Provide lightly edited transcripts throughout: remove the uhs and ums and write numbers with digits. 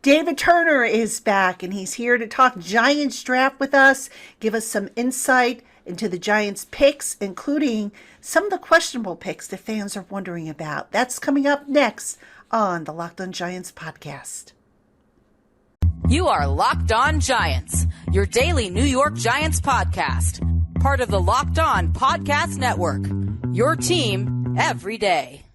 David Turner is back, and he's here to talk Giants draft with us, give us some insight into the Giants picks, including some of the questionable picks that fans are wondering about. That's coming up next on the Locked On Giants podcast. You are Locked On Giants, your daily New York Giants podcast. Part of the Locked On Podcast Network, your team every day.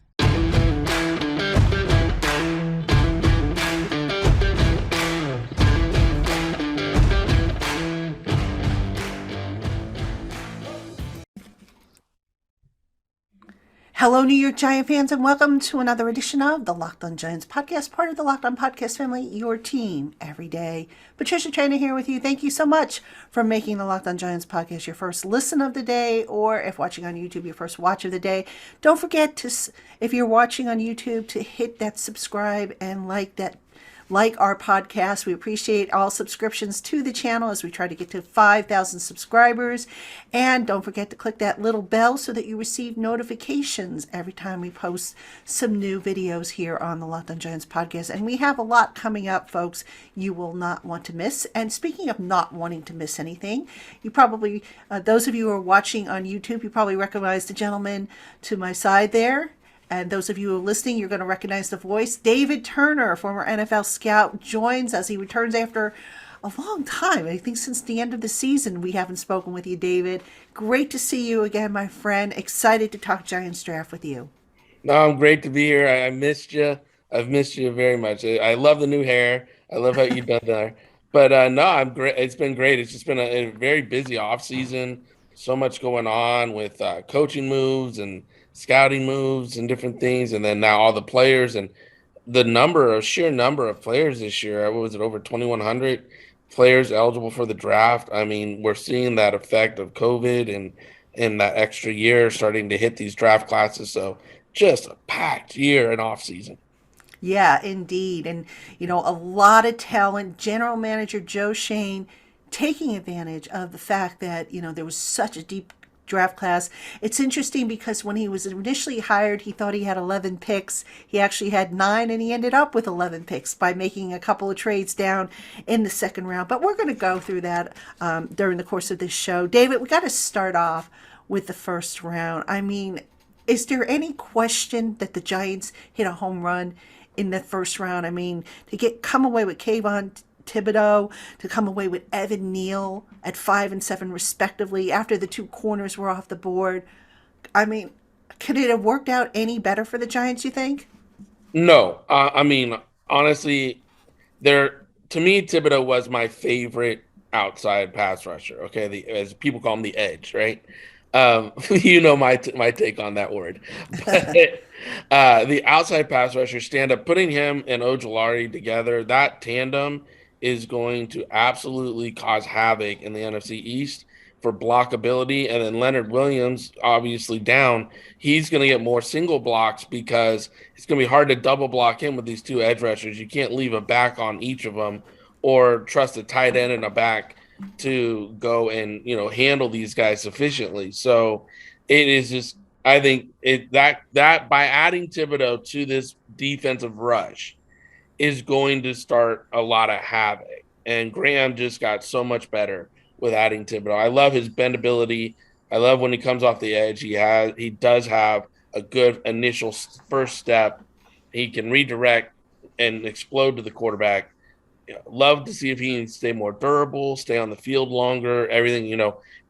Hello, New York Giant fans, and welcome to another edition of the Locked On Giants podcast, part of the Locked On Podcast family, your team every day. Patricia Trainer here with you. Thank you so much for making the Locked On Giants podcast your first listen of the day, or if watching on YouTube, your first watch of the day. Don't forget to, if you're watching on YouTube, to hit that subscribe and like our podcast. We appreciate all subscriptions to the channel as we try to get to 5,000 subscribers. And don't forget to click that little bell so that you receive notifications every time we post some new videos here on the Locked On Giants podcast. And we have a lot coming up, folks, you will not want to miss. And speaking of not wanting to miss anything, you probably, those of you who are watching on YouTube, you probably recognize the gentleman to my side there. And those of you who are listening, you're going to recognize the voice. David Turner, former NFL scout, joins as he returns after a long time. I think since the end of the season, we haven't spoken with you, David. Great to see you again, my friend. Excited to talk Giants draft with you. No, I'm great to be here. I missed you. I've missed you very much. I love the new hair. I love how you've done there. But no, I'm great. It's been great. It's just been a very busy off season. So much going on with coaching moves and scouting moves and different things, and then now all the players and the sheer number of players this year. What was it, over 2,100 players eligible for the draft? I mean, we're seeing that effect of COVID and that extra year starting to hit these draft classes. So just a packed year and off season. Yeah, indeed. And, a lot of talent. General Manager Joe Schoen taking advantage of the fact that, there was such a deep draft class. It's interesting because when he was initially hired, he thought he had 11 picks. He actually had 9, and he ended up with 11 picks by making a couple of trades down in the second round. But we're going to go through that during the course of this show. David, we got to start off with the first round. I mean, is there any question that the Giants hit a home run in the first round? I mean, to come away with Kayvon Thibodeau, to come away with Evan Neal at 5 and 7 respectively after the two corners were off the board. I mean, could it have worked out any better for the Giants, you think? No. I mean, honestly, to me, Thibodeau was my favorite outside pass rusher. Okay, as people call him, the edge, right? My take on that word. But the outside pass rusher stand-up, putting him and Ojulari together, that tandem is going to absolutely cause havoc in the NFC East for blockability. And then Leonard Williams, obviously down, he's going to get more single blocks because it's going to be hard to double block him with these two edge rushers. You can't leave a back on each of them or trust a tight end and a back to go and, handle these guys sufficiently. So it is just, I think that by adding Thibodeau to this defensive rush is going to start a lot of havoc. And Graham just got so much better with adding Thibodeau. I love his bendability. I love when he comes off the edge. He does have a good initial first step. He can redirect and explode to the quarterback. Love to see if he can stay more durable, stay on the field longer, everything,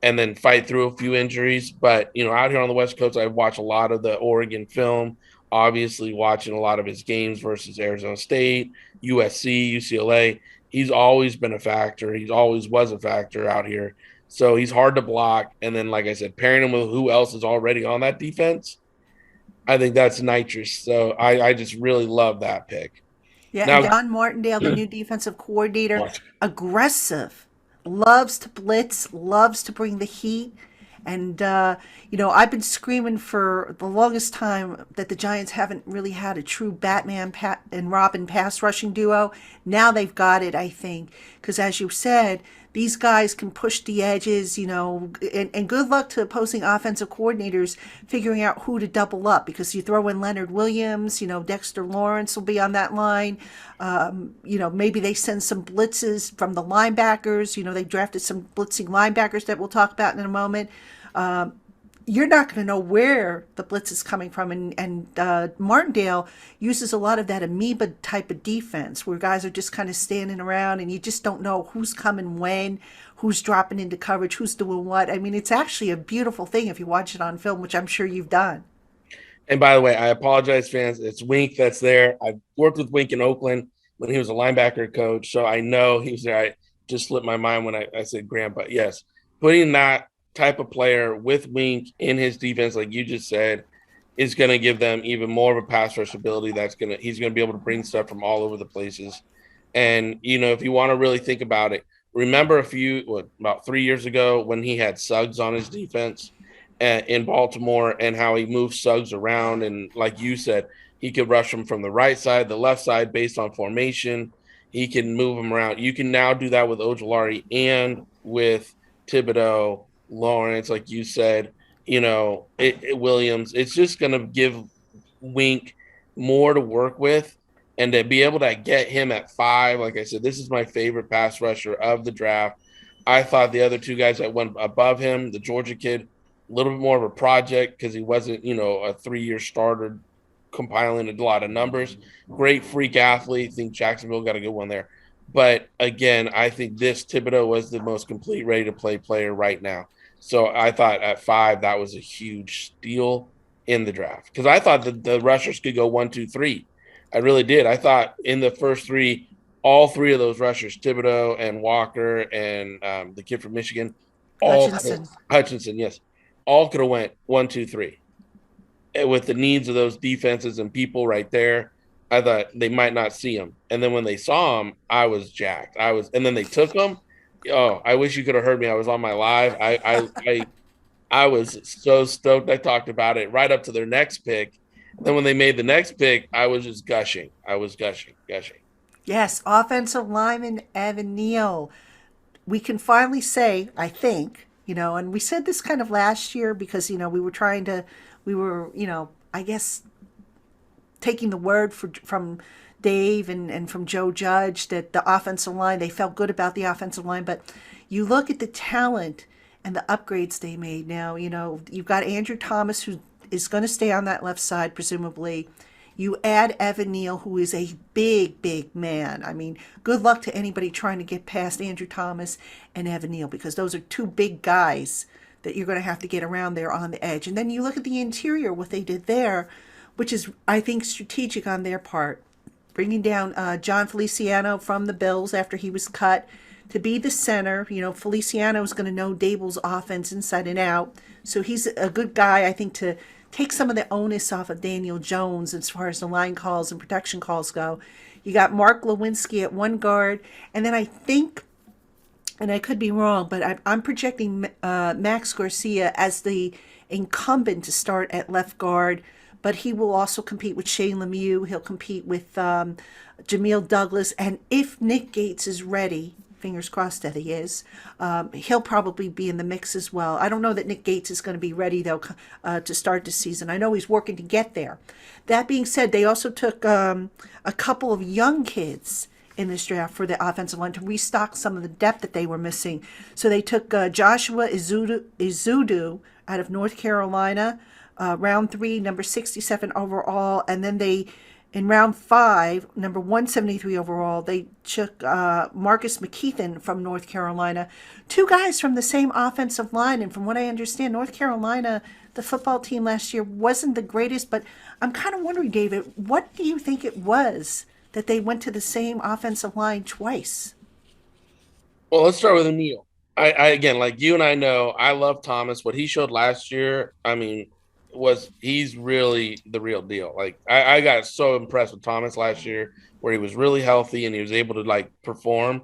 and then fight through a few injuries. But, out here on the West Coast, I watch a lot of the Oregon film. Obviously watching a lot of his games versus Arizona State, USC, UCLA. He's always been a factor. He always was a factor out here. So he's hard to block. And then, like I said, pairing him with who else is already on that defense, I think that's nitrous. So I just really love that pick. Yeah, Now, and Don Martindale, the new defensive coordinator, aggressive, loves to blitz, loves to bring the heat. And, I've been screaming for the longest time that the Giants haven't really had a true Batman and Robin pass rushing duo. Now they've got it, I think, because as you said, these guys can push the edges, and good luck to opposing offensive coordinators figuring out who to double up, because you throw in Leonard Williams, Dexter Lawrence will be on that line. Maybe they send some blitzes from the linebackers. They drafted some blitzing linebackers that we'll talk about in a moment. You're not going to know where the blitz is coming from. And Martindale uses a lot of that amoeba type of defense where guys are just kind of standing around and you just don't know who's coming when, who's dropping into coverage, who's doing what. I mean, it's actually a beautiful thing if you watch it on film, which I'm sure you've done. And by the way, I apologize, fans. It's Wink that's there. I've worked with Wink in Oakland when he was a linebacker coach, so I know he's there. I just slipped my mind when I said Graham, but yes, putting that type of player with Wink in his defense, like you just said, is going to give them even more of a pass rush ability. He's going to be able to bring stuff from all over the places. And, if you want to really think about it, remember about 3 years ago when he had Suggs on his defense in Baltimore and how he moved Suggs around. And like you said, he could rush him from the right side, the left side based on formation. He can move him around. You can now do that with Ojulari and with Thibodeau, Lawrence, like you said, Williams. It's just going to give Wink more to work with, and to be able to get him at 5. Like I said, this is my favorite pass rusher of the draft. I thought the other two guys that went above him, the Georgia kid, a little bit more of a project because he wasn't, a 3-year starter compiling a lot of numbers. Great freak athlete. I think Jacksonville got a good one there. But again, I think this Thibodeau was the most complete, ready to play player right now. So I thought at 5, that was a huge steal in the draft, because I thought the rushers could go 1, 2, 3. I really did. I thought in the first 3, all 3 of those rushers, Thibodeau and Walker and the kid from Michigan, Hutchinson, yes, all could have went 1, 2, 3. And with the needs of those defenses and people right there, I thought they might not see him. And then when they saw him, I was jacked. And then they took him. Oh, I wish you could have heard me. I was on my live. I was so stoked. I talked about it right up to their next pick. Then when they made the next pick, I was just gushing. I was gushing. Yes, offensive lineman Evan Neal. We can finally say, I think, and we said this kind of last year because, we were, I guess, taking the word from Dave and from Joe Judge that the offensive line, they felt good about the offensive line. But you look at the talent and the upgrades they made now, you've got Andrew Thomas, who is going to stay on that left side, presumably. You add Evan Neal, who is a big, big man. I mean, good luck to anybody trying to get past Andrew Thomas and Evan Neal, because those are 2 big guys that you're going to have to get around there on the edge. And then you look at the interior, what they did there, which is, I think, strategic on their part. Bringing down John Feliciano from the Bills after he was cut to be the center. Feliciano is going to know Dable's offense inside and out. So he's a good guy, I think, to take some of the onus off of Daniel Jones as far as the line calls and protection calls go. You got Mark Lewinsky at 1 guard. And then I think, and I could be wrong, but I'm projecting Max Garcia as the incumbent to start at left guard. But he will also compete with Shane Lemieux. He'll compete with Jameel Douglas. And if Nick Gates is ready, fingers crossed that he is, he'll probably be in the mix as well. I don't know that Nick Gates is going to be ready, though, to start the season. I know he's working to get there. That being said, they also took a couple of young kids in this draft for the offensive line to restock some of the depth that they were missing. So they took Joshua Izudu out of North Carolina, round 3, number 67 overall, and then in round 5, number 173 overall, they took Marcus McKeithen from North Carolina. 2 guys from the same offensive line, and from what I understand, North Carolina, the football team last year, wasn't the greatest, but I'm kind of wondering, David, what do you think it was that they went to the same offensive line twice? Well, let's start with Neal. I again, like you and I know, I love Thomas. What he showed last year, I mean, he's really the real deal. Like I got so impressed with Thomas last year, where he was really healthy and he was able to perform.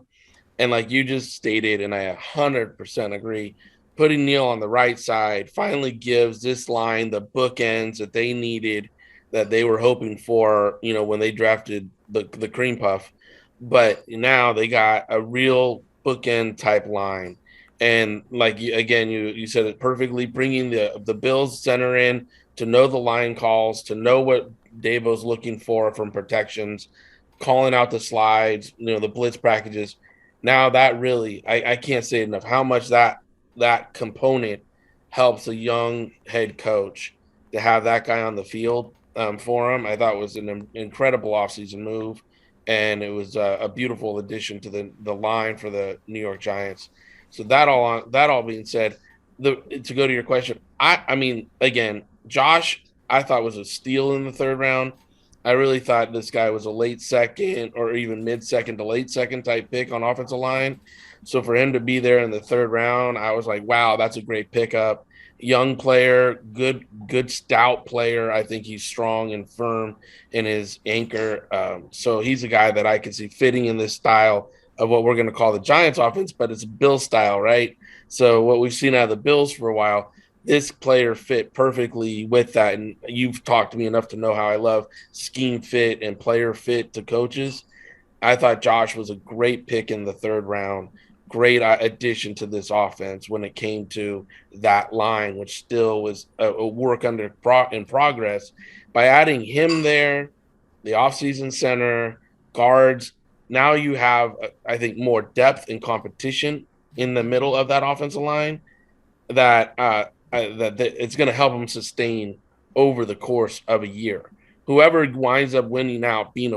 And like you just stated, and I 100% agree, putting Neal on the right side finally gives this line the bookends that they needed, that they were hoping for, when they drafted the cream puff. But now they got a real bookend type line. And like you said it perfectly, bringing the Bills center in to know the line calls, to know what Davo's looking for from protections, calling out the slides, the blitz packages. Now that really, I can't say enough how much that component helps a young head coach to have that guy on the field for him. I thought it was an incredible offseason move, and it was a beautiful addition to the line for the New York Giants. So that all being said, to go to your question, I mean, again, Josh, I thought was a steal in the third round. I really thought this guy was a late second or even mid-second to late second type pick on offensive line. So for him to be there in the third round, I was like, wow, that's a great pickup. Young player, good stout player. I think he's strong and firm in his anchor. So he's a guy that I can see fitting in this style of what we're going to call the Giants offense, but it's a Bill style, right? So what we've seen out of the Bills for a while, this player fit perfectly with that. And you've talked to me enough to know how I love scheme fit and player fit to coaches. I thought Josh was a great pick in the third round, great addition to this offense when it came to that line, which still was a work in progress. By adding him there, the offseason center, guards, now you have, I think, more depth and competition in the middle of that offensive line that that it's going to help them sustain over the course of a year. Whoever winds up winning out, being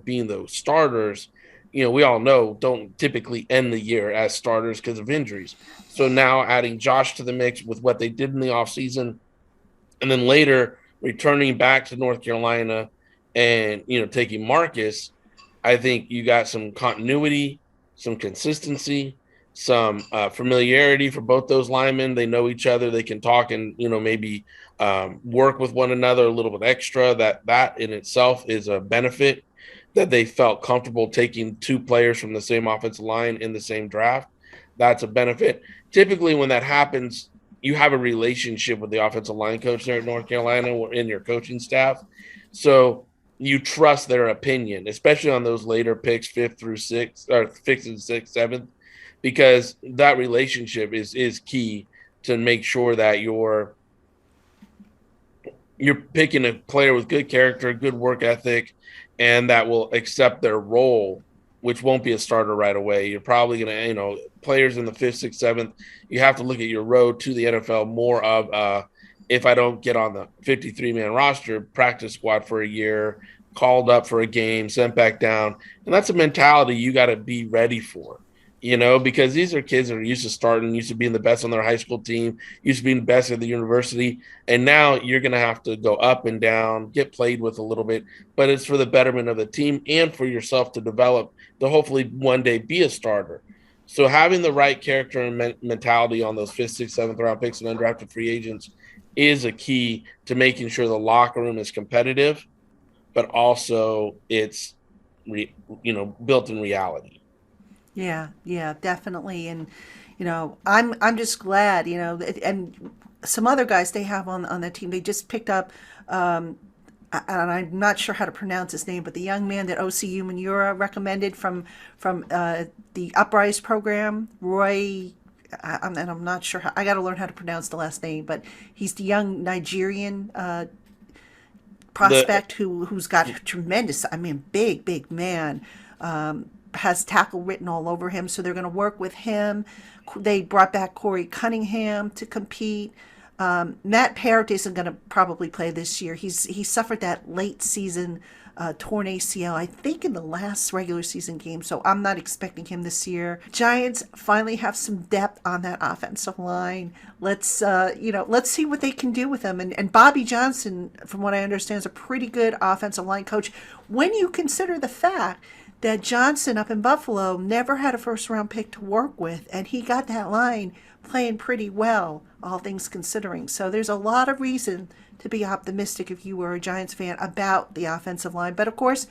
being the starters, we all know don't typically end the year as starters because of injuries. So now adding Josh to the mix with what they did in the offseason, and then later returning back to North Carolina and taking Marcus, I think you got some continuity, some consistency, some familiarity for both those linemen. They know each other. They can talk and maybe work with one another a little bit extra. That in itself is a benefit, that they felt comfortable taking two players from the same offensive line in the same draft. That's a benefit. Typically, when that happens, you have a relationship with the offensive line coach there at North Carolina in your coaching staff. So you trust their opinion, especially on those later picks, fifth and sixth, seventh, because that relationship is key to make sure that you're picking a player with good character, good work ethic, and that will accept their role, which won't be a starter right away. You're probably going to, players in the fifth, sixth, seventh, you have to look at your road to the NFL more of if I don't get on the 53-man roster, practice squad for a year, called up for a game, sent back down. And that's a mentality you got to be ready for, because these are kids that are used to starting, used to being the best on their high school team, used to being the best at the university. And now you're going to have to go up and down, get played with a little bit, but it's for the betterment of the team and for yourself to develop to hopefully one day be a starter. So having the right character and mentality on those fifth, sixth, seventh round picks and undrafted free agents is a key to making sure the locker room is competitive, but also it's built in reality. Yeah, definitely. And I'm just glad, and some other guys they have on that team. They just picked up, and I'm not sure how to pronounce his name, but the young man that OCU Manura recommended from the Uprise program, Roy. And I'm not sure I got to learn how to pronounce the last name, but he's the young Nigerian prospect who's got tremendous. I mean, big man. Has tackle written all over him, so they're going to work with him. They brought back Corey Cunningham to compete. Matt Parrott isn't going to probably play this year. He suffered that late season torn ACL, I think, in the last regular season game, so I'm not expecting him this year. Giants finally have some depth on that offensive line. Let's see what they can do with them. And Bobby Johnson, from what I understand, is a pretty good offensive line coach when you consider the fact that Johnson up in Buffalo never had a first-round pick to work with, and he got that line playing pretty well, all things considering. So there's a lot of reason to be optimistic if you were a Giants fan about the offensive line. But, of course,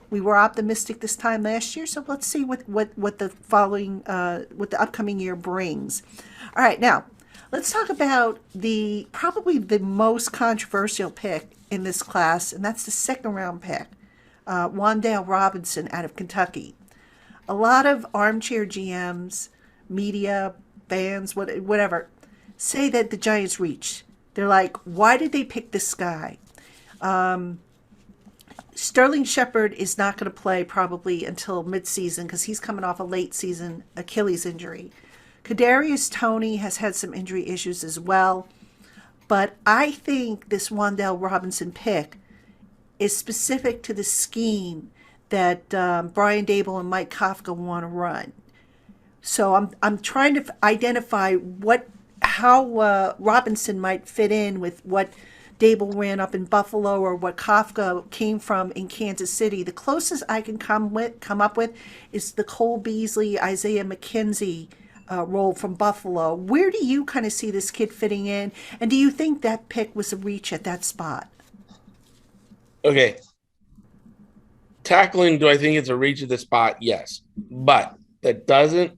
we were optimistic this time last year, so let's see what the upcoming year brings. All right, now, let's talk about probably the most controversial pick in this class, and that's the second-round pick. Wan'Dale Robinson out of Kentucky. A lot of armchair GMs, media, fans, whatever, say that the Giants reached. They're like, why did they pick this guy? Sterling Shepard is not going to play probably until midseason because he's coming off a late season Achilles injury. Kadarius Toney has had some injury issues as well. But I think this Wan'Dale Robinson pick is specific to the scheme that Brian Dable and Mike Kafka want to run. So I'm trying to identify how Robinson might fit in with what Dable ran up in Buffalo or what Kafka came from in Kansas City. The closest I can come up with is the Cole Beasley, Isaiah McKenzie role from Buffalo. Where do you kind of see this kid fitting in? And do you think that pick was a reach at that spot? Okay. Tackling, do I think it's a reach at the spot? Yes. But that doesn't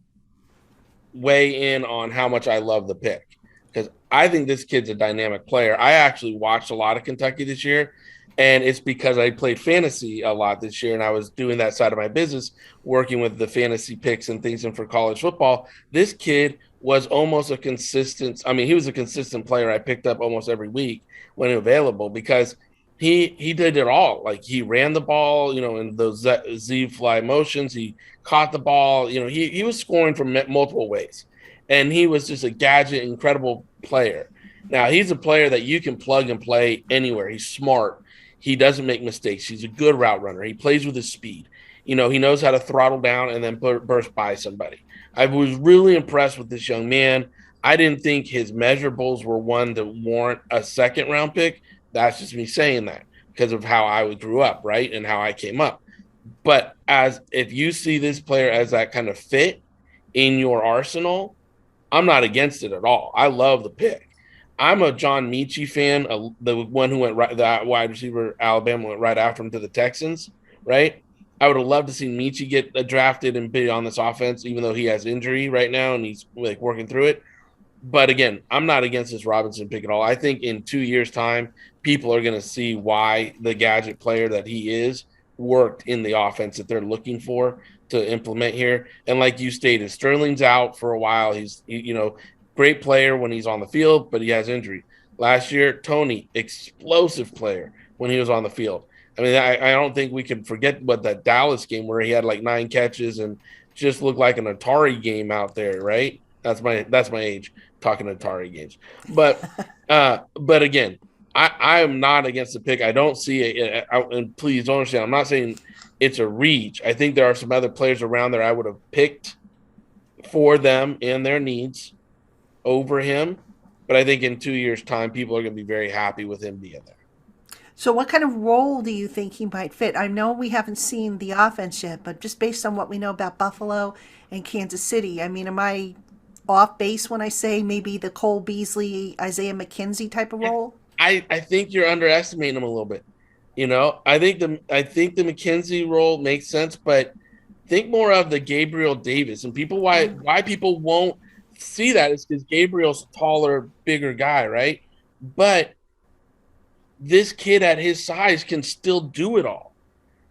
weigh in on how much I love the pick. Because I think this kid's a dynamic player. I actually watched a lot of Kentucky this year, and it's because I played fantasy a lot this year, and I was doing that side of my business, working with the fantasy picks and things and for college football. This kid was almost a consistent – I mean, he was a consistent player I picked up almost every week when available because he did it all. Like, he ran the ball, in those Z-fly motions. He caught the ball. He was scoring from multiple ways. And he was just a gadget, incredible player. Now, he's a player that you can plug and play anywhere. He's smart. He doesn't make mistakes. He's a good route runner. He plays with his speed. He knows how to throttle down and then burst by somebody. I was really impressed with this young man. I didn't think his measurables were one to warrant a second-round pick. That's just me saying that because of how I grew up, right, and how I came up. But if you see this player as that kind of fit in your arsenal, I'm not against it at all. I love the pick. I'm a John Mechie fan, the one who went right, the wide receiver Alabama went right after him to the Texans, right? I would have loved to see Mechie get drafted and be on this offense, even though he has injury right now and he's working through it. But again, I'm not against this Robinson pick at all. I think in 2 years' time, people are going to see why the gadget player that he is worked in the offense that they're looking for to implement here. And like you stated, Sterling's out for a while. He's great player when he's on the field, but he has injury. Last year, Toney, explosive player when he was on the field. I mean, I don't think we can forget what that Dallas game where he had like 9 catches and just looked like an Atari game out there, right? That's my age, talking Atari games. But again, I am not against the pick. I don't see it. And please don't understand, I'm not saying it's a reach. I think there are some other players around there I would have picked for them and their needs over him. But I think in 2 years' time, people are going to be very happy with him being there. So what kind of role do you think he might fit? I know we haven't seen the offense yet, but just based on what we know about Buffalo and Kansas City, I mean, am I off base when I say maybe the Cole Beasley, Isaiah McKenzie type of role? I think you're underestimating him a little bit. I think the McKenzie role makes sense, but think more of the Gabriel Davis. And why people won't see that is because Gabriel's a taller, bigger guy, right? But this kid at his size can still do it all.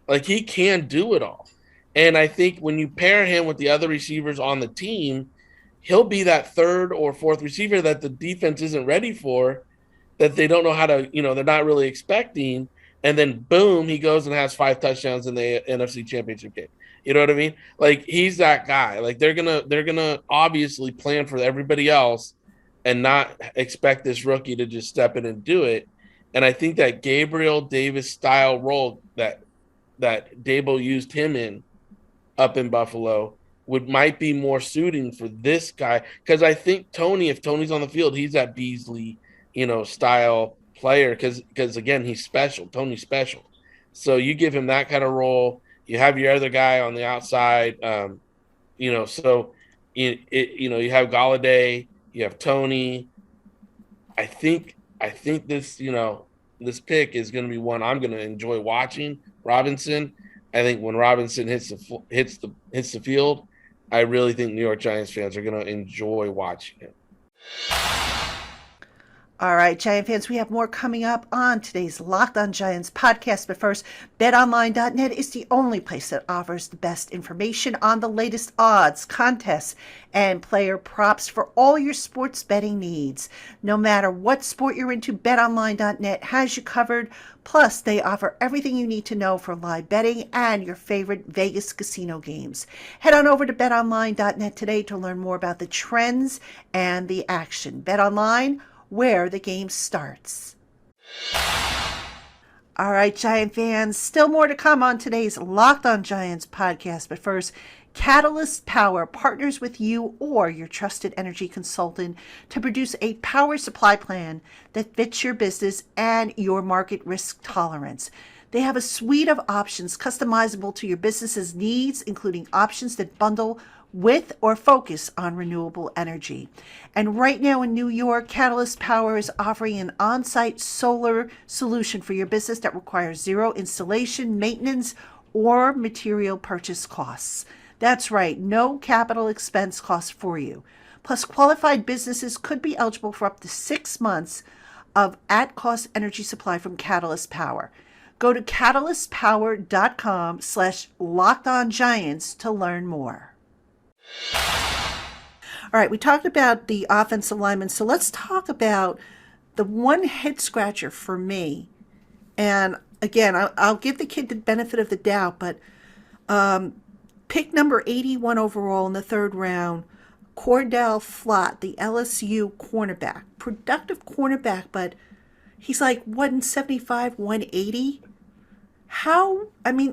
Like, he can do it all. And I think when you pair him with the other receivers on the team, he'll be that third or fourth receiver that the defense isn't ready for, that they don't know how to, they're not really expecting. And then boom, he goes and has 5 touchdowns in the NFC Championship game. You know what I mean? Like, he's that guy. Like, they're gonna obviously plan for everybody else and not expect this rookie to just step in and do it. And I think that Gabriel Davis style role that Dable used him in up in Buffalo might be more suiting for this guy. Because I think if Toney's on the field, he's that Beasley, style player. Because again, he's special. Toney's special. So you give him that kind of role. You have your other guy on the outside. So you have Galladay, you have Toney. I think this, this pick is going to be one I'm going to enjoy watching. Robinson. I think when Robinson hits the field, I really think New York Giants fans are going to enjoy watching it. All right, Giant fans, we have more coming up on today's Locked On Giants podcast. But first, BetOnline.net is the only place that offers the best information on the latest odds, contests, and player props for all your sports betting needs. No matter what sport you're into, BetOnline.net has you covered. Plus, they offer everything you need to know for live betting and your favorite Vegas casino games. Head on over to BetOnline.net today to learn more about the trends and the action. BetOnline, where the game starts. All right, Giant fans, still more to come on today's Locked On Giants podcast. But first, Catalyst Power partners with you or your trusted energy consultant to produce a power supply plan that fits your business and your market risk tolerance. They have a suite of options customizable to your business's needs, including options that bundle with or focus on renewable energy. And right now in New York, Catalyst Power is offering an on-site solar solution for your business that requires zero installation, maintenance, or material purchase costs. That's right, no capital expense costs for you. Plus, qualified businesses could be eligible for up to 6 months of at-cost energy supply from Catalyst Power. Go to catalystpower.com/lockedongiants to learn more. All right, we talked about the offensive linemen, so let's talk about the one head scratcher for me. And again, I'll give the kid the benefit of the doubt, but pick number 81 overall in the third round, Cordell Flott, the LSU cornerback. Productive cornerback, but he's like 175, 180. How, I mean,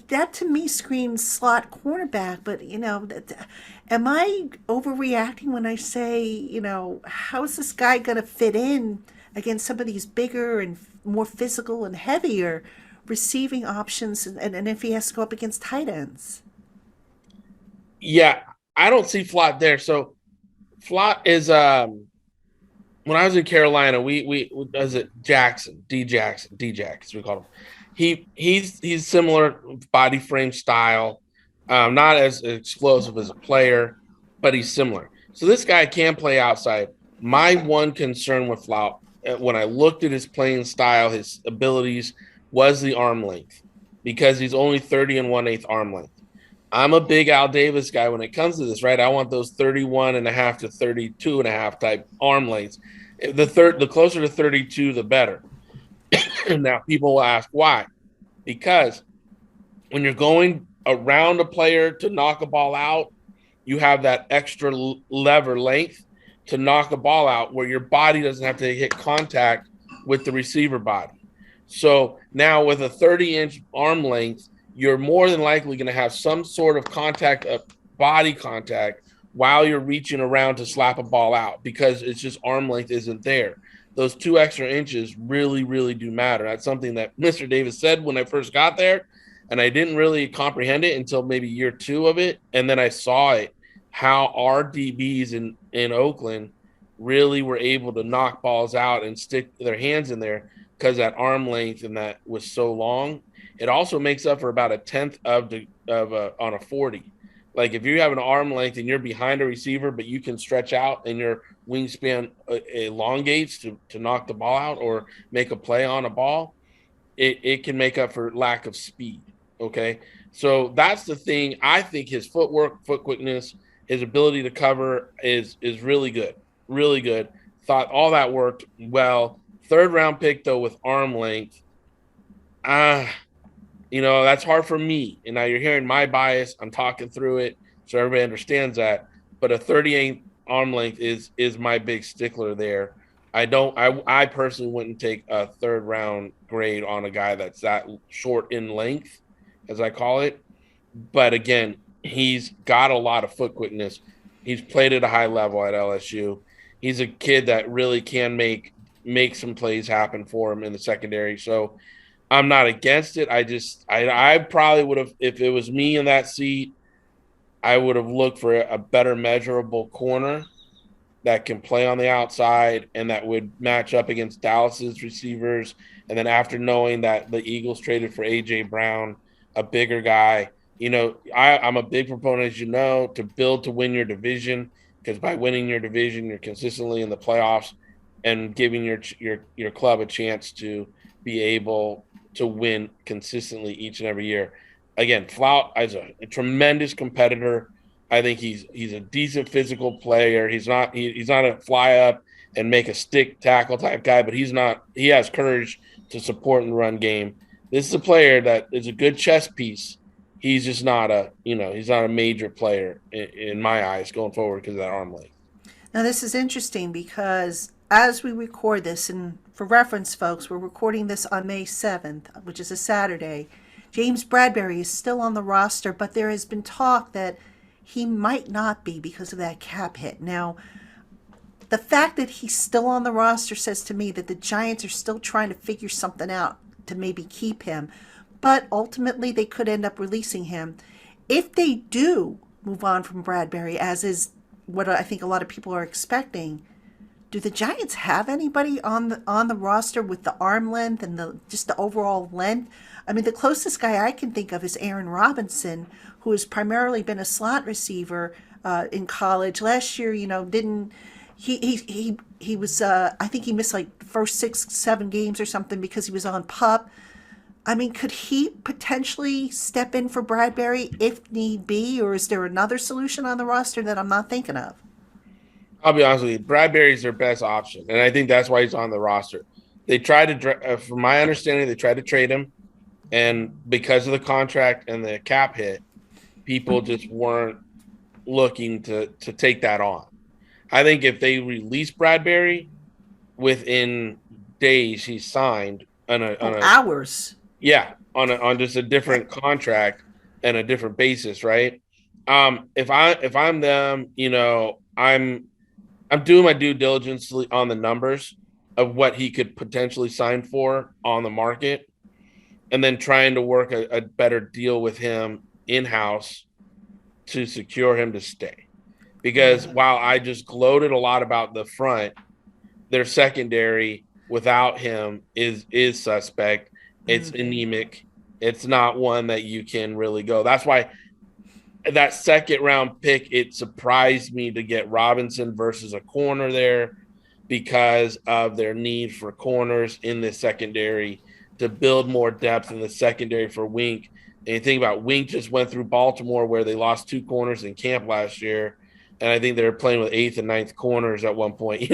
that to me screams slot cornerback, but, am I overreacting when I say, how is this guy going to fit in against some of these bigger and more physical and heavier receiving options, and if he has to go up against tight ends? Yeah, I don't see Flott there. So Flott is when I was in Carolina, we was it Jackson, D Jackson, we call him. He's similar body frame style, not as explosive as a player, but he's similar. So this guy can play outside. My one concern with Flott, when I looked at his playing style, his abilities, was the arm length, because he's only 30 1/8 arm length. I'm a big Al Davis guy when it comes to this, right? I want those 31.5 to 32.5 type arm lengths. The closer to 32, the better. Now, people will ask why. Because when you're going around a player to knock a ball out, you have that extra lever length to knock a ball out where your body doesn't have to hit contact with the receiver body. So now with a 30-inch arm length, you're more than likely going to have some sort of contact, body contact, while you're reaching around to slap a ball out, because it's just arm length isn't there. Those 2 extra inches really, really do matter. That's something that Mr. Davis said when I first got there, and I didn't really comprehend it until maybe year 2 of it. And then I saw it, how our DBs in Oakland really were able to knock balls out and stick their hands in there, because that arm length and that was so long. It also makes up for about a tenth on a 40. Like if you have an arm length and you're behind a receiver, but you can stretch out and your wingspan elongates to knock the ball out or make a play on a ball, it can make up for lack of speed. Okay. So that's the thing. I think his footwork, foot quickness, his ability to cover is really good. Really good. Thought all that worked well. Third round pick though, with arm length. That's hard for me. And now you're hearing my bias. I'm talking through it so everybody understands that. But a 38 arm length is my big stickler there. I personally wouldn't take a third round grade on a guy that's that short in length, as I call it. But again, he's got a lot of foot quickness. He's played at a high level at LSU. He's a kid that really can make some plays happen for him in the secondary. So I'm not against it. I probably would have, if it was me in that seat, I would have looked for a better measurable corner that can play on the outside and that would match up against Dallas's receivers. And then after knowing that the Eagles traded for A.J. Brown, a bigger guy, I'm a big proponent, as you know, to build to win your division, because by winning your division, you're consistently in the playoffs. and giving your club a chance to be able to win consistently each and every year. Again, Flout is a tremendous competitor. I think he's a decent physical player. He's not a fly up and make a stick tackle type guy, but he has courage to support in the run game. This is a player that is a good chess piece. He's just not he's not a major player in my eyes going forward because of that arm length. Now, this is interesting because as we record this, and for reference, folks, we're recording this on May 7th, which is a Saturday. James Bradberry is still on the roster, but there has been talk that he might not be because of that cap hit. Now, the fact that he's still on the roster says to me that the Giants are still trying to figure something out to maybe keep him, but ultimately they could end up releasing him. If they do move on from Bradberry, as is what I think a lot of people are expecting, do the Giants have anybody on the roster with the arm length and just the overall length? I mean, the closest guy I can think of is Aaron Robinson, who has primarily been a slot receiver in college. Last year, didn't he was I think he missed like the first 6-7 games or something because he was on PUP. I mean, could he potentially step in for Bradberry if need be, or is there another solution on the roster that I'm not thinking of? I'll be honest with you, Bradberry's their best option, and I think that's why he's on the roster. They tried to, from my understanding, they tried to trade him, and because of the contract and the cap hit, people just weren't looking to take that on. I think if they release Bradberry within days, he's signed on hours. Yeah, on just a different contract and a different basis, right? If I'm them, I'm doing my due diligence on the numbers of what he could potentially sign for on the market, and then trying to work a better deal with him in-house to secure him to stay. Because while I just gloated a lot about the front, their secondary without him is suspect. It's anemic. It's not one that you can really go. That's why that second round pick, it surprised me to get Robinson versus a corner there because of their need for corners in the secondary to build more depth in the secondary for Wink. And you think about Wink just went through Baltimore where they lost 2 corners in camp last year. And I think they were playing with 8th and 9th corners at one point,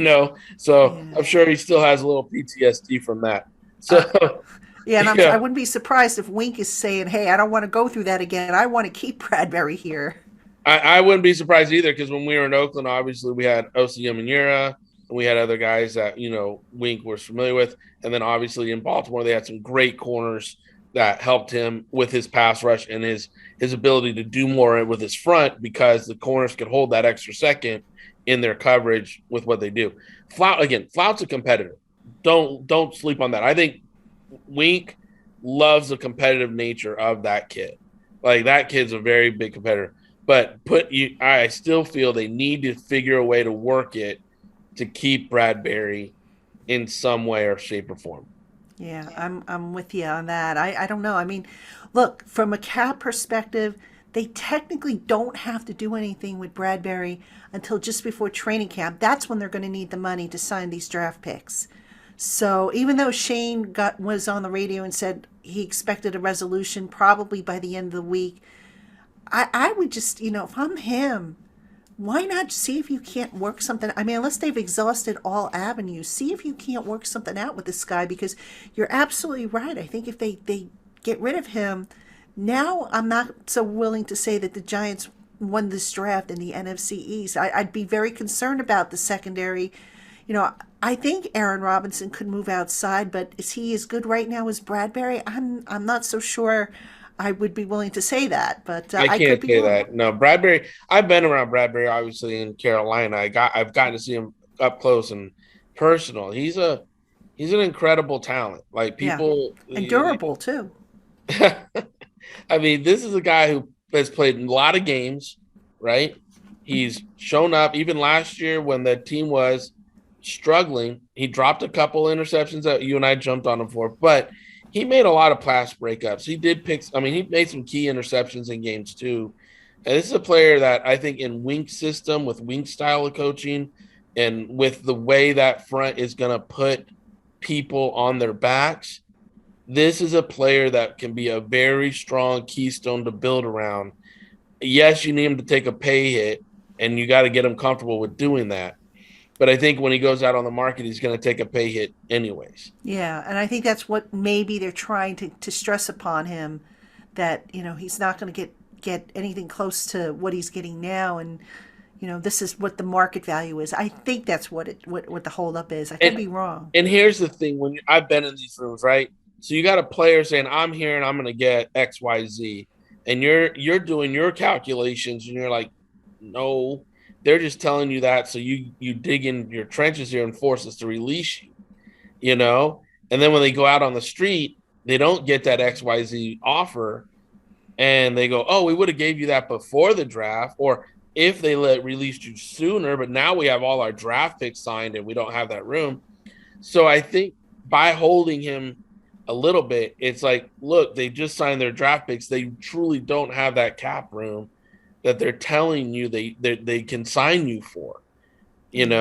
So I'm sure he still has a little PTSD from that. So and I wouldn't be surprised if Wink is saying, hey, I don't want to go through that again. I want to keep Bradberry here. I wouldn't be surprised either because when we were in Oakland, obviously we had O.C. Imagn, and we had other guys that, Wink was familiar with. And then obviously in Baltimore, they had some great corners that helped him with his pass rush and his ability to do more with his front because the corners could hold that extra second in their coverage with what they do. Flout's a competitor. Don't sleep on that. I think Wink loves the competitive nature of that kid. Like that kid's a very big competitor. But I still feel they need to figure a way to work it to keep Bradberry in some way or shape or form. Yeah, I'm with you on that. I don't know. I mean, look, from a cap perspective, they technically don't have to do anything with Bradberry until just before training camp. That's when they're going to need the money to sign these draft picks. So even though Shane was on the radio and said he expected a resolution probably by the end of the week, I would just, if I'm him, why not see if you can't work something? I mean, unless they've exhausted all avenues, see if you can't work something out with this guy, because you're absolutely right. I think if they get rid of him, now I'm not so willing to say that the Giants won this draft in the NFC East. I'd be very concerned about the secondary. I think Aaron Robinson could move outside, but is he as good right now as Bradberry? I'm not so sure I would be willing to say that, but I can't say that. No, Bradberry. I've been around Bradberry, obviously in Carolina. I've gotten to see him up close and personal. He's an incredible talent. Like people, and durable too. I mean, this is a guy who has played a lot of games, right? He's shown up even last year when the team was struggling. He dropped a couple interceptions that you and I jumped on him for, but he made a lot of pass breakups. He made some key interceptions in games too. And this is a player that I think in Wink's system with Wink's style of coaching And with the way that front is going to put people on their backs, this is a player that can be a very strong keystone to build around. Yes, you need him to take a pay hit, and you got to get him comfortable with doing that. But I think when he goes out on the market, he's going to take a pay hit anyways. Yeah, and I think that's what maybe they're trying to stress upon him, that he's not going to get anything close to what he's getting now, and this is what the market value is. I think that's what the holdup is. I could be wrong. And here's the thing: I've been in these rooms, right? So you got a player saying, "I'm here and I'm going to get X, Y, Z," and you're doing your calculations, and you're like, "No." They're just telling you that so you dig in your trenches here and force us to release you, And then when they go out on the street, they don't get that XYZ offer, and they go, "Oh, we would have gave you that before the draft," or if they released you sooner, but now we have all our draft picks signed and we don't have that room. So I think by holding him a little bit, it's like, look, they just signed their draft picks. They truly don't have that cap room that they're telling you they can sign you for, and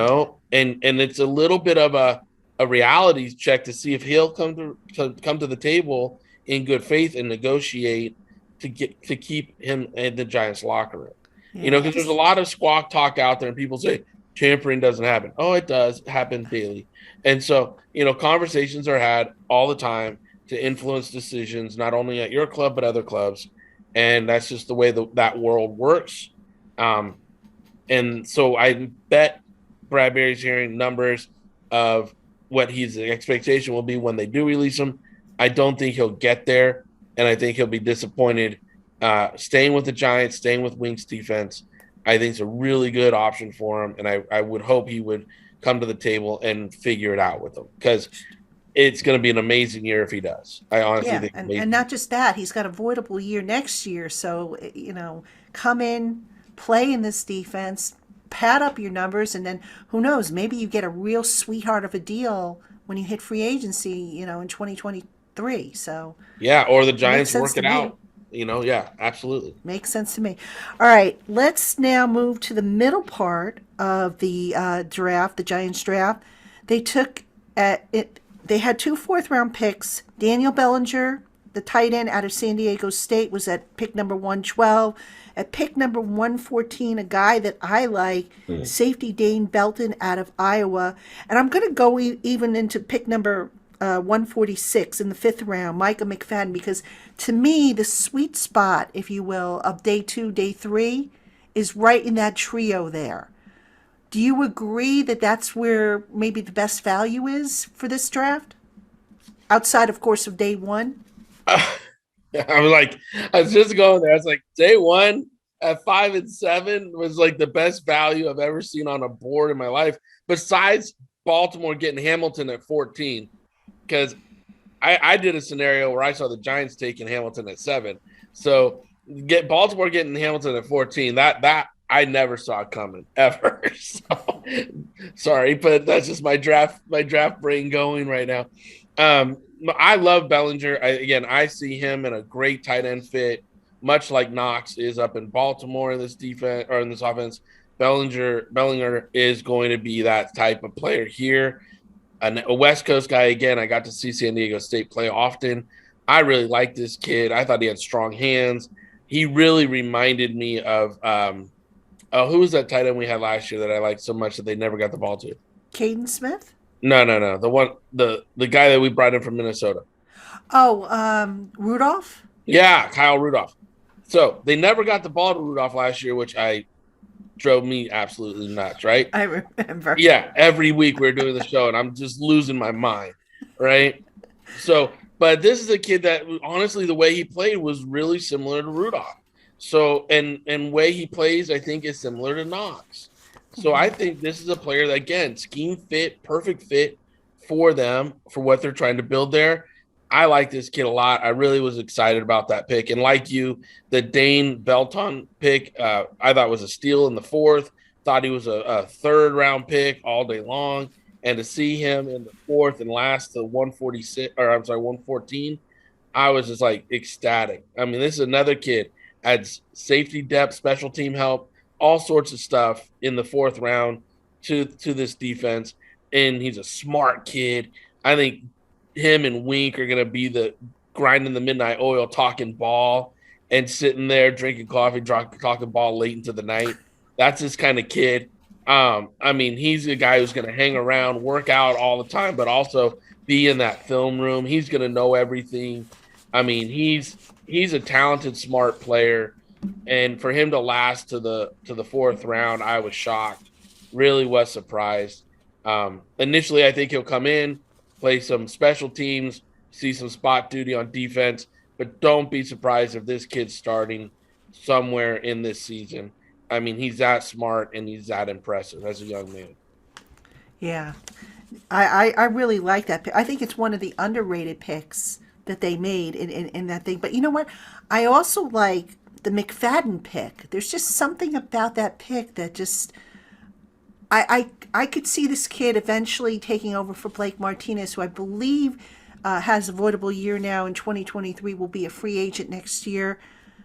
it's a little bit of a reality check to see if he'll come to the table in good faith and negotiate to keep him in the Giants locker room. Because there's a lot of squawk talk out there, and people say tampering doesn't happen. Oh, it does happen daily. And so, conversations are had all the time to influence decisions, not only at your club, but other clubs. And that's just the way that world works. And so I bet Bradberry's hearing numbers of what his expectation will be when they do release him. I don't think he'll get there, and I think he'll be disappointed staying with the Giants, staying with Wink's defense. I think it's a really good option for him, and I would hope he would come to the table and figure it out with them, because it's going to be an amazing year if he does. I honestly think. And not just that, he's got a voidable year next year. So, come in, play in this defense, pad up your numbers, and then who knows, maybe you get a real sweetheart of a deal when you hit free agency, in 2023. So yeah, or the Giants work it out. Yeah, absolutely. Makes sense to me. All right, let's now move to the middle part of the draft, the Giants draft. They took it. They had 2 fourth-round picks. Daniel Bellinger, the tight end out of San Diego State, was at pick number 112. At pick number 114, a guy that I like, safety Dane Belton out of Iowa. And I'm going to go even into pick number 146 in the 5th round, Micah McFadden, because to me, the sweet spot, if you will, of day 2, day 3 is right in that trio there. Do you agree that that's where maybe the best value is for this draft? Outside, of course, of day 1? I was just going there. I was like, day 1 at 5 and 7 was like the best value I've ever seen on a board in my life, besides Baltimore getting Hamilton at 14. Because I did a scenario where I saw the Giants taking Hamilton at 7. So Baltimore getting Hamilton at 14, that I never saw it coming ever. So, sorry, but that's just my draft brain going right now. I love Bellinger. I see him in a great tight end fit, much like Knox is up in Baltimore in this defense or in this offense. Bellinger is going to be that type of player here. A West Coast guy, again, I got to see San Diego State play often. I really like this kid. I thought he had strong hands. He really reminded me of who was that tight end we had last year that I liked so much that they never got the ball to? Caden Smith? No. The guy that we brought in from Minnesota. Oh, Rudolph? Yeah, Kyle Rudolph. So they never got the ball to Rudolph last year, which drove me absolutely nuts, right? I remember. Yeah, every week we're doing the show, and I'm just losing my mind, right? So, but this is a kid that, honestly, the way he played was really similar to Rudolph. So, and way he plays, I think, is similar to Knox. So I think this is a player that, again, scheme fit, perfect fit for them, for what they're trying to build there. I like this kid a lot. I really was excited about that pick. And like you, the Dane Belton pick, I thought was a steal in the 4th. Thought he was a 3rd-round pick all day long. And to see him in the 4th and last to 114, I was just like ecstatic. I mean, this is another kid, adds safety depth, special team help, all sorts of stuff in the 4th round. to this defense, and he's a smart kid. I think him and Wink are going to be the grinding the midnight oil, talking ball, and sitting there drinking coffee, talking ball late into the night. That's this kind of kid. I mean, he's a guy who's going to hang around, work out all the time, but also be in that film room. He's going to know everything. I mean, he's a talented, smart player, and for him to last to the fourth round, I was shocked. Really was surprised. Initially, I think he'll come in, play some special teams, see some spot duty on defense, but don't be surprised if this kid's starting somewhere in this season. I mean, he's that smart and he's that impressive as a young man. Yeah. I really like that pick. I think it's one of the underrated picks that they made in that thing. But you know what? I also like the McFadden pick. There's just something about that pick that just I could see this kid eventually taking over for Blake Martinez, who I believe has a voidable year now in 2023, will be a free agent next year.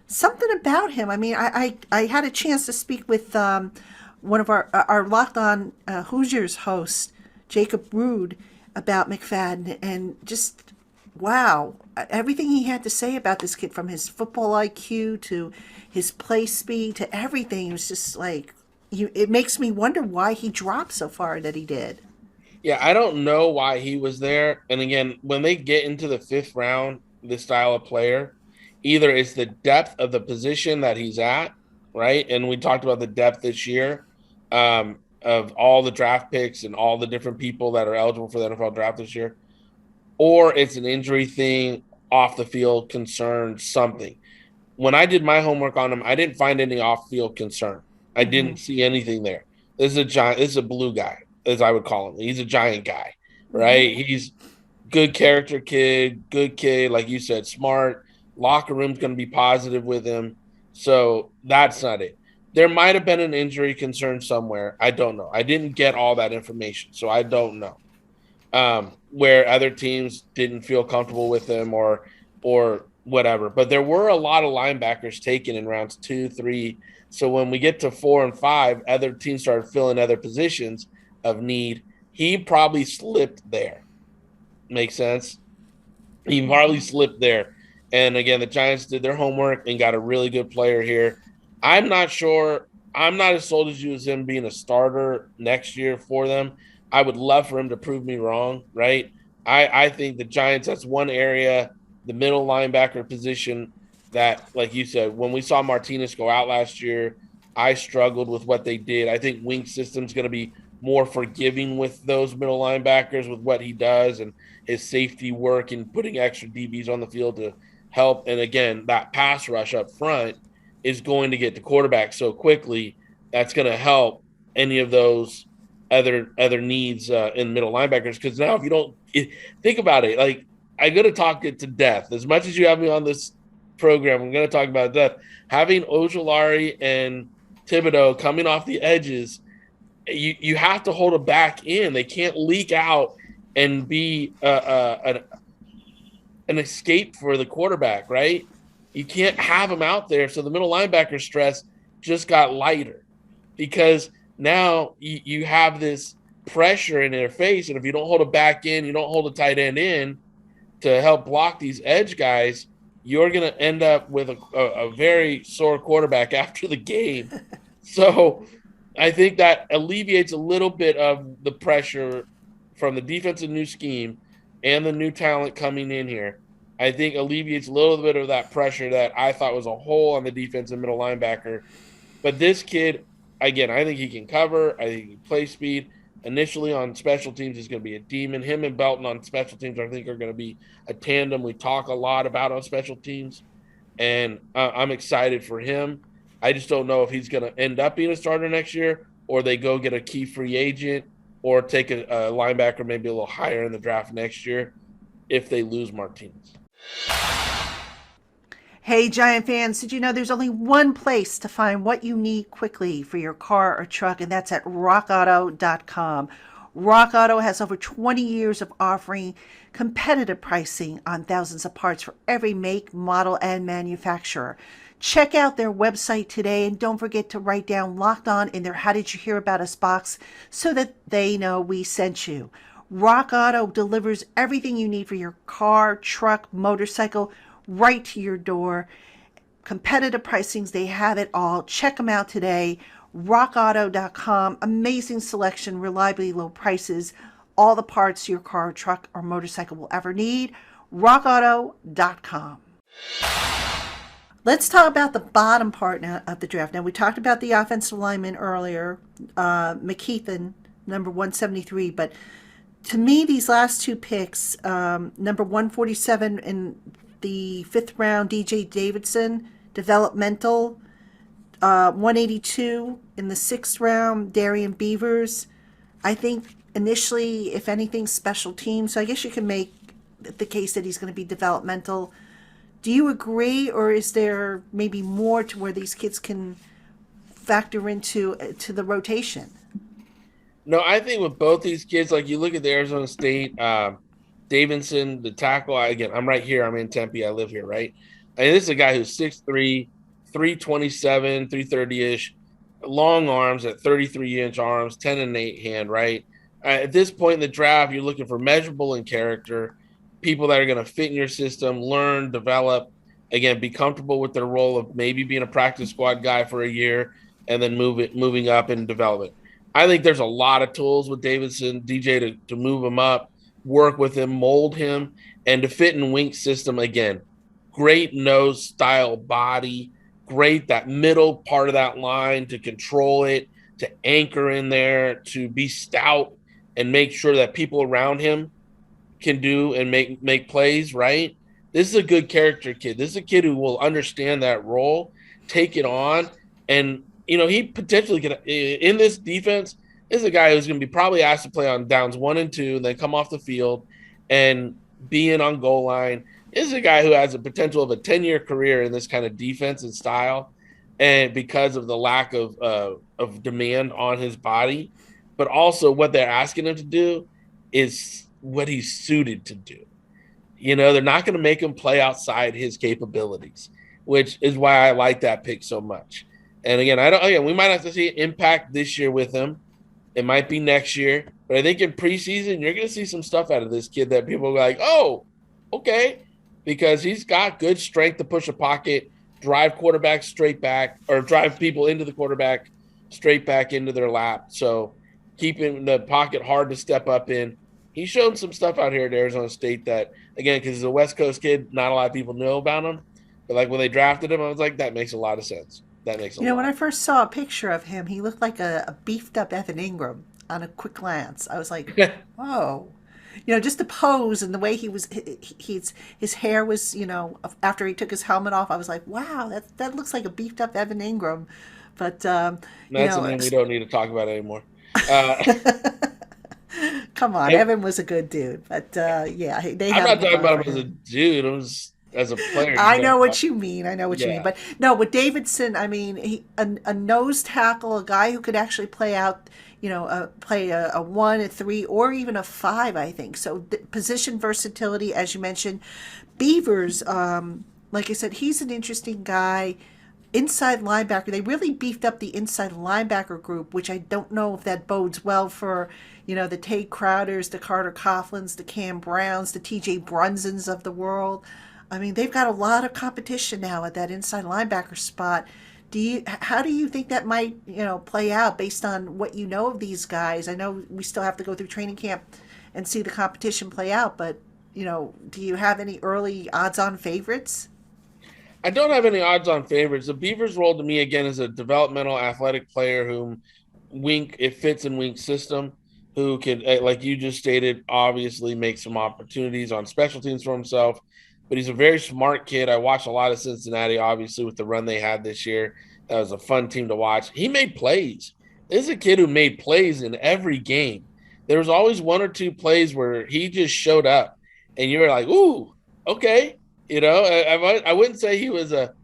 Something about him. I mean, I had a chance to speak with one of our Locked On Hoosiers host, Jacob Rude, about McFadden, and just, wow, everything he had to say about this kid, from his football IQ to his play speed to everything, it was just like, it makes me wonder why he dropped so far that he did. Yeah, I don't know why he was there. And again, when they get into the fifth round, this style of player, either it's the depth of the position that he's at, right? And we talked about the depth this year of all the draft picks and all the different people that are eligible for the NFL draft this year, or it's an injury thing, off the field concern, something. When I did my homework on him, I didn't find any off field concern. I didn't see anything there. This is a giant. This is a blue guy, as I would call him. He's a giant guy, right? He's good character kid, good kid, like you said, smart. Locker room's going to be positive with him. So that's not it. There might have been an injury concern somewhere. I don't know. I didn't get all that information, so I don't know. Where other teams didn't feel comfortable with him or whatever. But there were a lot of linebackers taken in rounds 2, 3. So when we get to 4 and 5, other teams started filling other positions of need. He probably slipped there. Makes sense? He probably slipped there. And again, the Giants did their homework and got a really good player here. I'm not sure. I'm not as sold as you as him being a starter next year for them. I would love for him to prove me wrong, right? I think the Giants, that's one area, the middle linebacker position, that, like you said, when we saw Martinez go out last year, I struggled with what they did. I think Wink's system's going to be more forgiving with those middle linebackers, with what he does and his safety work and putting extra DBs on the field to help. And again, that pass rush up front is going to get the quarterback so quickly. That's going to help any of those other needs in middle linebackers. Because now, if you don't think about it, like, I'm going to talk it to death. As much as you have me on this program, I'm going to talk about death. Having Ojulari and Thibodeau coming off the edges, you have to hold it back in. They can't leak out and be an escape for the quarterback, right? You can't have them out there. So the middle linebacker stress just got lighter, because now you have this pressure in their face. And if you don't hold it back in, you don't hold a tight end in to help block these edge guys, you're going to end up with a very sore quarterback after the game. So I think that alleviates a little bit of the pressure from the defensive new scheme and the new talent coming in here. I think alleviates a little bit of that pressure that I thought was a hole on the defensive middle linebacker. But this kid, again, I think he can cover. I think he can play speed. Initially on special teams, he's going to be a demon. Him and Belton on special teams, I think, are going to be a tandem we talk a lot about on special teams. And I'm excited for him. I just don't know if he's going to end up being a starter next year, or they go get a key free agent, or take a linebacker maybe a little higher in the draft next year if they lose Martinez. Hey, Giant fans, did you know there's only one place to find what you need quickly for your car or truck, and that's at rockauto.com. Rock Auto has over 20 years of offering competitive pricing on thousands of parts for every make, model, and manufacturer. Check out their website today, and don't forget to write down Locked On in their How Did You Hear About Us box so that they know we sent you. Rock Auto delivers everything you need for your car, truck, motorcycle right to your door. Competitive pricings, they have it all. Check them out today. RockAuto.com. Amazing selection, reliably low prices, all the parts your car, truck, or motorcycle will ever need. RockAuto.com. Let's talk about the bottom part now of the draft. Now, we talked about the offensive lineman earlier, McKeithen, number 173. But to me, these last two picks, number 147 in the 5th round, DJ Davidson, developmental, 182 in the 6th round, Darian Beavers. I think initially, if anything, special teams. So I guess you can make the case that he's going to be developmental. Do you agree, or is there maybe more to where these kids can factor into the rotation? No, I think with both these kids, like you look at the Arizona State, Davidson, the tackle, again, I'm right here. I'm in Tempe. I live here, right? And this is a guy who's 6'3", 327, 330-ish, long arms at 33-inch arms, 10 and 8 hand, right? At this point in the draft, you're looking for measurable in character, people that are going to fit in your system, learn, develop, again, be comfortable with their role of maybe being a practice squad guy for a year and then moving up in development. I think there's a lot of tools with Davidson, DJ, to move him up, work with him, mold him, and to fit in Wink's system. Again, great nose style body, great that middle part of that line to control it, to anchor in there, to be stout and make sure that people around him can do and make plays, right? This is a good character kid. This is a kid who will understand that role, take it on, and he potentially can, in this defense, is a guy who's going to be probably asked to play on downs 1 and 2, and then come off the field and be in on goal line. This is a guy who has a potential of a 10-year career in this kind of defense and style, and because of the lack of demand on his body, but also what they're asking him to do is what he's suited to do. They're not going to make him play outside his capabilities, which is why I like that pick so much. And again, we might have to see impact this year with him. It might be next year, but I think in preseason, you're going to see some stuff out of this kid that people are like, oh, okay, because he's got good strength to push a pocket, drive quarterbacks straight back, or drive people into the quarterback straight back into their lap. So keeping the pocket hard to step up in. He's shown some stuff out here at Arizona State that, again, because he's a West Coast kid, not a lot of people know about him. But like when they drafted him, I was like, that makes a lot of sense. That makes a lot. When I first saw a picture of him, he looked like a beefed up Evan Ingram on a quick glance. I was like, whoa. Just the pose and the way he was, his hair was, after he took his helmet off, I was like, wow, that looks like a beefed up Evan Ingram. But, that's something we don't need to talk about anymore. Come on, Evan was a good dude, but I'm not talking about him as a dude. It was as a player. I know what you mean. You mean, but no, with Davidson, I mean, a nose tackle, a guy who could actually play out, play a 1, a 3, or even a 5. I think so. Position versatility, as you mentioned, Beavers. Like I said, he's an interesting guy. Inside linebacker, they really beefed up the inside linebacker group, which I don't know if that bodes well for, the Tate Crowders, the Carter Coughlins, the Cam Browns, the TJ Brunsons of the world. I mean, they've got a lot of competition now at that inside linebacker spot. How do you think that might, play out based on what you know of these guys? I know we still have to go through training camp and see the competition play out, but, do you have any early odds-on favorites? I don't have any odds-on favorites. The Beavers role to me, again, is a developmental athletic player whom it fits in Wink's system, who can, like you just stated, obviously make some opportunities on special teams for himself. But he's a very smart kid. I watched a lot of Cincinnati, obviously, with the run they had this year. That was a fun team to watch. He made plays. This is a kid who made plays in every game. There was always 1 or 2 plays where he just showed up, and you were like, ooh, okay. I wouldn't say he was a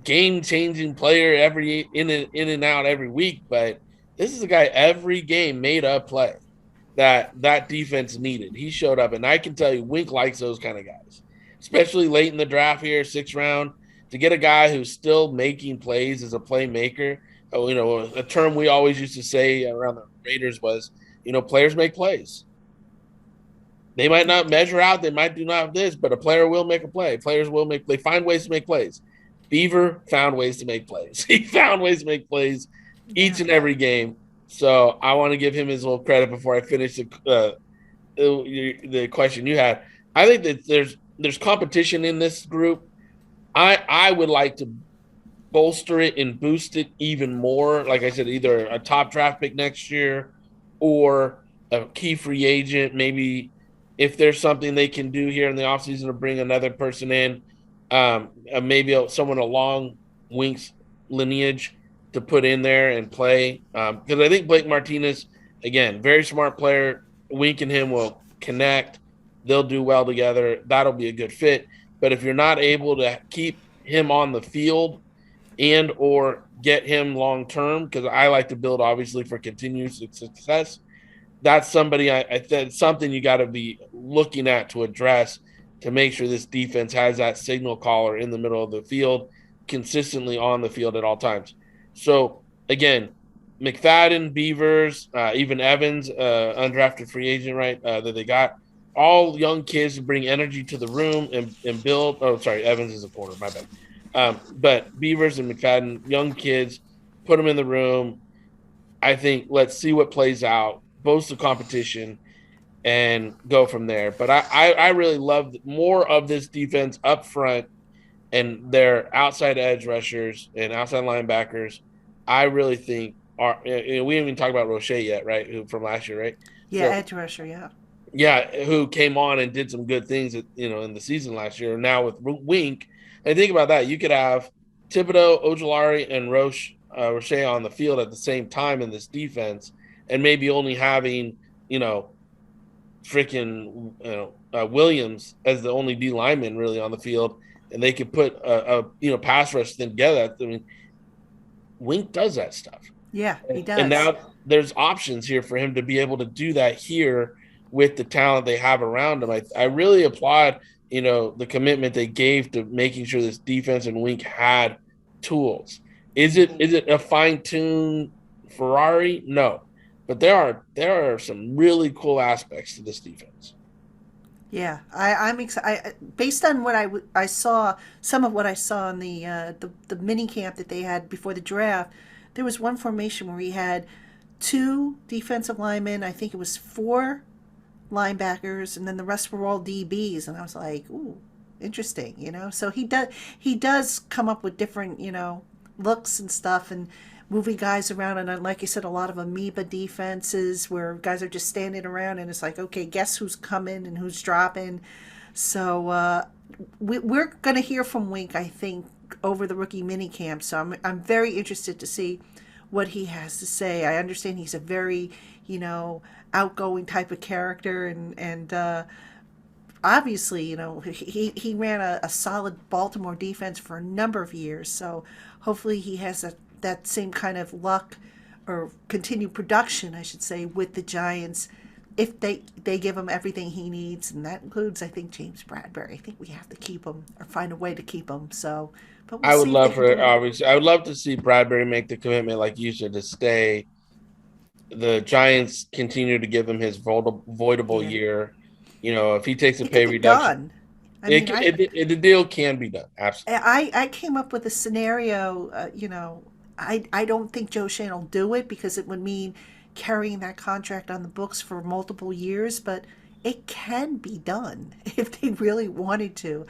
game-changing player in and out every week, but this is a guy every game made a play that defense needed. He showed up, and I can tell you Wink likes those kind of guys, especially late in the draft here, 6th round. to get a guy who's still making plays as a playmaker. A term we always used to say around the Raiders was, players make plays. They might not measure out, they might do not have this, but a player will make a play. Players will they find ways to make plays. Beaver found ways to make plays. He found ways to make plays each and every game. So I want to give him his little credit before I finish the question you had. I think that there's competition in this group. I would like to bolster it and boost it even more. Like I said, either a top draft pick next year or a key free agent. Maybe if there's something they can do here in the offseason to bring another person in, maybe someone along Wink's lineage to put in there and play. Because I think Blake Martinez, again, very smart player. Wink and him will connect. They'll do well together. That'll be a good fit. But if you're not able to keep him on the field and or get him long term, because I like to build obviously for continuous success, that's somebody that's something you got to be looking at to address to make sure this defense has that signal caller in the middle of the field, consistently on the field at all times. So again, McFadden, Beavers, even Evans, undrafted free agent, right, that they got, all young kids to bring energy to the room and build. Oh, sorry, Evans is a corner, my bad. But Beavers and McFadden, young kids, put them in the room. I think let's see what plays out, boast the competition, and go from there. But I really love more of this defense up front and their outside edge rushers and outside linebackers. I really think are. We haven't even talked about Roche yet, right? Who from last year, right? Yeah, so, edge rusher, yeah. Yeah, who came on and did some good things, in the season last year. Now with Wink, and think about that, you could have Thibodeau, Ojulari, and Roche on the field at the same time in this defense, and maybe only having Williams as the only D lineman really on the field, and they could put a pass rush together. I mean, Wink does that stuff. Yeah, he does. And now there's options here for him to be able to do that here with the talent they have around him. I really applaud, the commitment they gave to making sure this defense and Wink had tools. Is it a fine-tuned Ferrari? No. But there are some really cool aspects to this defense. Yeah, I'm excited. Based on what I saw, some of what I saw in the mini camp that they had before the draft, there was one formation where he had 2 defensive linemen. I think it was 4 linebackers, and then the rest were all DBs. And I was like, ooh, interesting, So he does come up with different, looks and stuff, and moving guys around. And like you said, a lot of amoeba defenses where guys are just standing around, and it's like, okay, guess who's coming and who's dropping. So we're going to hear from Wink, I think, over the rookie mini camp. So I'm very interested to see what he has to say. I understand he's a very, outgoing type of character, and obviously, he ran a solid Baltimore defense for a number of years. So hopefully he has that same kind of luck or continued production, I should say, with the Giants if they give him everything he needs. And that includes, I think, James Bradberry. I think we have to keep him or find a way to keep him. So, but I would love to see Bradberry make the commitment, like you said, to stay. The Giants continue to give him his voidable year. If he takes a pay reduction, the deal can be done. Absolutely. I came up with a scenario. I don't think Joe Shane will do it because it would mean carrying that contract on the books for multiple years, but it can be done if they really wanted to.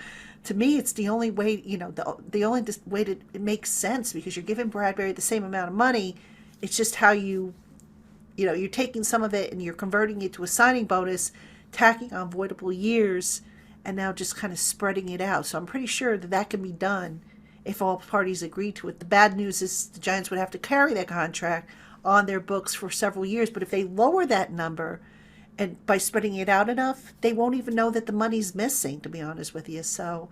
To me, it's the only way, the only way that it makes sense, because you're giving Bradberry the same amount of money. It's just how you're taking some of it and you're converting it to a signing bonus, tacking on voidable years, and now just kind of spreading it out. So I'm pretty sure that can be done if all parties agree to it. The bad news is the Giants would have to carry that contract on their books for several years. But if they lower that number, and by spreading it out enough, they won't even know that the money's missing, to be honest with you. So,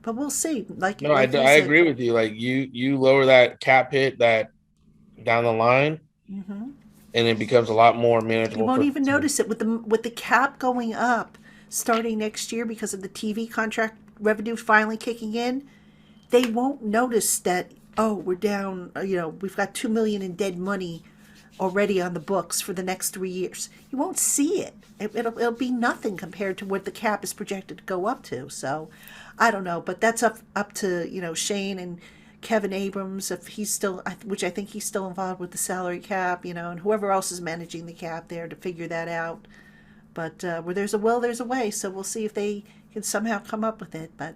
but we'll see. I agree with you. Like you lower that cap hit that down the line, and it becomes a lot more manageable. You won't even notice it with the cap going up starting next year because of the TV contract revenue finally kicking in. they won't notice that, oh, we're down, we've got $2 million in dead money already on the books for the next 3 years. You won't see it. It'll be nothing compared to what the cap is projected to go up to. So I don't know, but that's up to, Shane and Kevin Abrams, if he's still, which I think he's still involved with the salary cap, and whoever else is managing the cap there to figure that out. But where there's a will, there's a way. So we'll see if they can somehow come up with it. But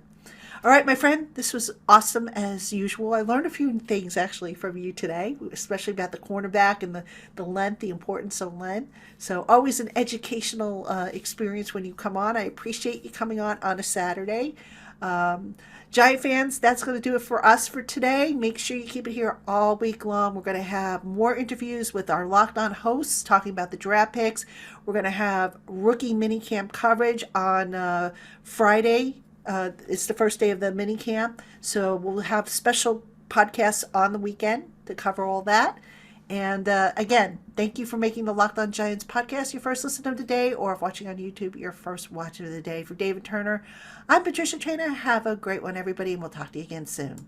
all right, my friend, this was awesome as usual. I learned a few things actually from you today, especially about the cornerback and the length, the importance of length. So always an educational experience when you come on. I appreciate you coming on a Saturday. Giant fans, that's going to do it for us for today. Make sure you keep it here all week long. We're going to have more interviews with our Locked On hosts talking about the draft picks. We're going to have rookie minicamp coverage on Friday. It's the first day of the minicamp, so we'll have special podcasts on the weekend to cover all that. And again, thank you for making the Locked On Giants podcast your first listen of the day, or if watching on YouTube, your first watch of the day. For David Turner, I'm Patricia Trainer. Have a great one, everybody, and we'll talk to you again soon.